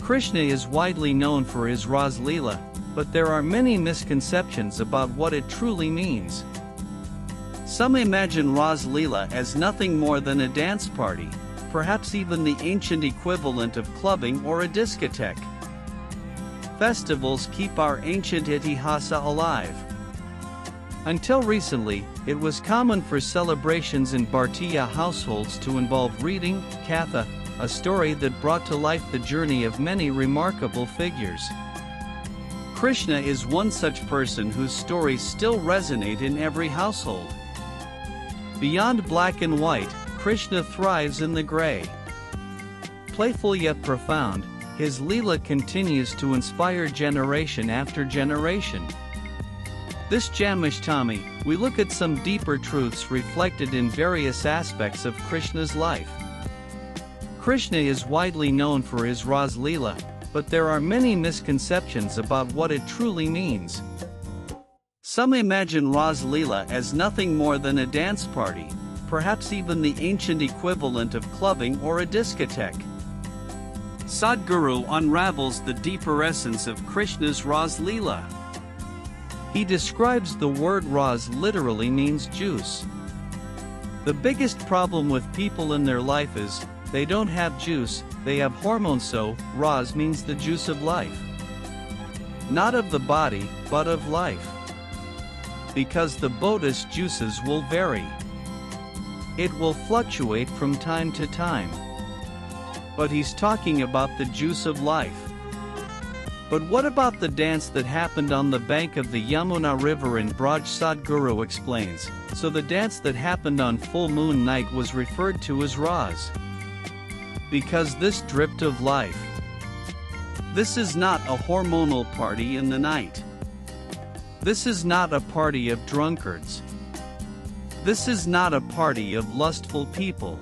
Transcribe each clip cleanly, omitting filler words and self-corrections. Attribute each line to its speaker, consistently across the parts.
Speaker 1: Krishna is widely known for his raas leela, but there are many misconceptions about what it truly means. Some imagine raas leela as nothing more than a dance party, perhaps even the ancient equivalent of clubbing or a discotheque. Festivals keep our ancient itihasa alive. Until recently, it was common for celebrations in Bhartiya households to involve reading katha, a story that brought to life the journey of many remarkable figures. Krishna is one such person whose stories still resonate in every household. Beyond black and white, Krishna thrives in the gray. Playful yet profound, his leela continues to inspire generation after generation. This Janmashtami, we look at some deeper truths reflected in various aspects of Krishna's life. Krishna is widely known for his raas leela, but there are many misconceptions about what it truly means. Some imagine raas leela as nothing more than a dance party, perhaps even the ancient equivalent of clubbing or a discotheque. Sadhguru unravels the deeper essence of Krishna's raas leela. He describes the word raas literally means juice. The biggest problem with people in their life is, they don't have juice, they have hormones, so raas means the juice of life. Not of the body, but of life. Because the bodhi's juices will vary. It will fluctuate from time to time. But he's talking about the juice of life. But what about the dance that happened on the bank of the Yamuna River in Braj? Sadhguru explains, so the dance that happened on full moon night was referred to as raas. Because this dripped of life. This is not a hormonal party in the night. This is not a party of drunkards. This is not a party of lustful people.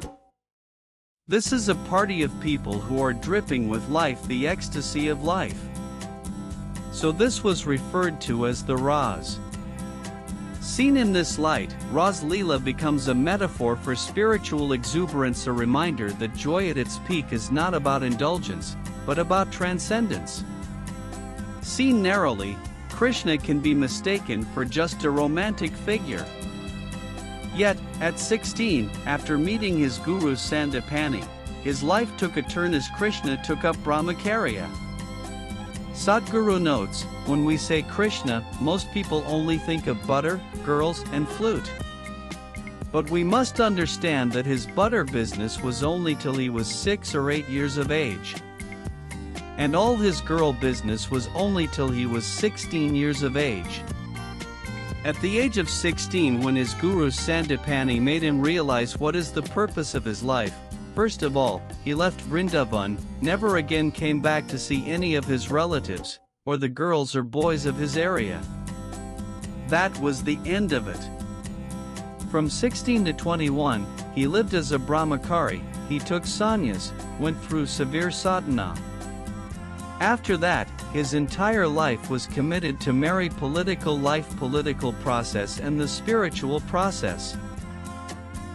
Speaker 1: This is a party of people who are dripping with life, the ecstasy of life. So this was referred to as the raas. Seen in this light, raas leela becomes a metaphor for spiritual exuberance, a reminder that joy at its peak is not about indulgence, but about transcendence. Seen narrowly, Krishna can be mistaken for just a romantic figure. Yet, at 16, after meeting his guru Sandipani, his life took a turn as Krishna took up Brahmacharya. Sadhguru notes, when we say Krishna, most people only think of butter, girls, and flute. But we must understand that his butter business was only till he was 6 or 8 years of age. And all his girl business was only till he was 16 years of age. At the age of 16, when his guru Sandipani made him realize what is the purpose of his life, first of all, he left Vrindavan, never again came back to see any of his relatives, or the girls or boys of his area. That was the end of it. From 16 to 21, he lived as a brahmachari, he took sannyas, went through severe sadhana. After that, his entire life was committed to marry political life, political process, and the spiritual process.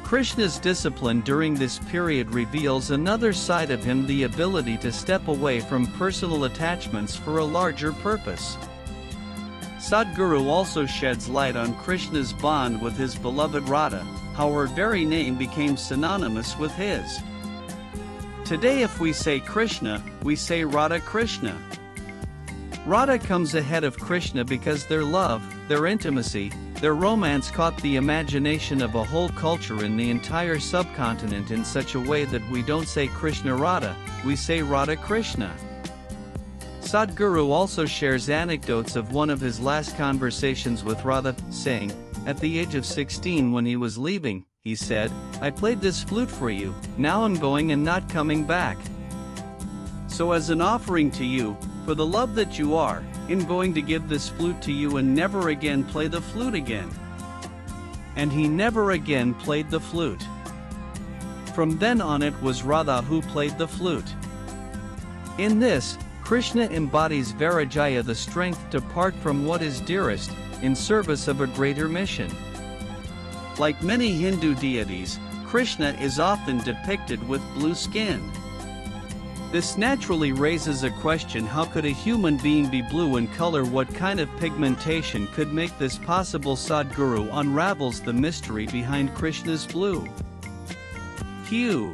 Speaker 1: Krishna's discipline during this period reveals another side of him, the ability to step away from personal attachments for a larger purpose. Sadhguru also sheds light on Krishna's bond with his beloved Radha, how her very name became synonymous with his. Today if we say Krishna, we say Radha Krishna. Radha comes ahead of Krishna because their love, their intimacy, their romance caught the imagination of a whole culture in the entire subcontinent in such a way that we don't say Krishna Radha, we say Radha Krishna. Sadhguru also shares anecdotes of one of his last conversations with Radha, saying, at the age of 16 when he was leaving, he said, I played this flute for you, now I'm going and not coming back. So as an offering to you, for the love that you are, I'm going to give this flute to you and never again play the flute again. And he never again played the flute. From then on it was Radha who played the flute. In this, Krishna embodies Vairagya, the strength to part from what is dearest, in service of a greater mission. Like many Hindu deities, Krishna is often depicted with blue skin. This naturally raises a question: how could a human being be blue in color? What kind of pigmentation could make this possible? Sadhguru unravels the mystery behind Krishna's blue hue.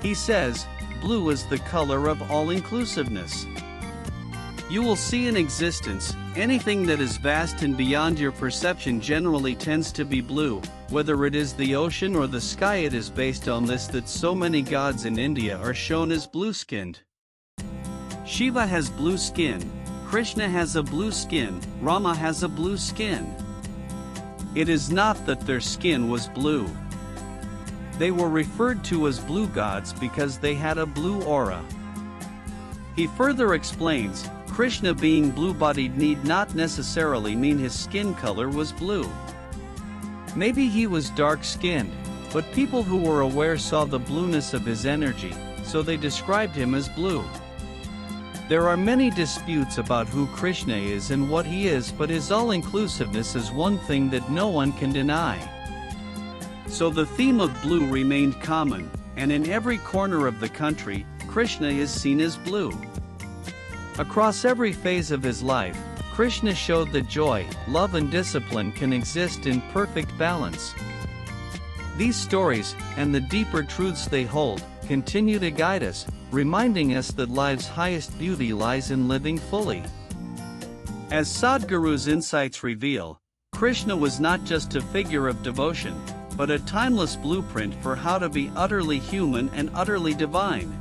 Speaker 1: He says, blue is the color of all-inclusiveness. You will see in existence, anything that is vast and beyond your perception generally tends to be blue, whether it is the ocean or the sky. It is based on this that so many gods in India are shown as blue-skinned. Shiva has blue skin, Krishna has a blue skin, Rama has a blue skin. It is not that their skin was blue. They were referred to as blue gods because they had a blue aura. He further explains, Krishna being blue-bodied need not necessarily mean his skin color was blue. Maybe he was dark-skinned, but people who were aware saw the blueness of his energy, so they described him as blue. There are many disputes about who Krishna is and what he is, but his all-inclusiveness is one thing that no one can deny. So the theme of blue remained common, and in every corner of the country, Krishna is seen as blue. Across every phase of his life, Krishna showed that joy, love and discipline can exist in perfect balance. These stories, and the deeper truths they hold, continue to guide us, reminding us that life's highest beauty lies in living fully. As Sadhguru's insights reveal, Krishna was not just a figure of devotion, but a timeless blueprint for how to be utterly human and utterly divine.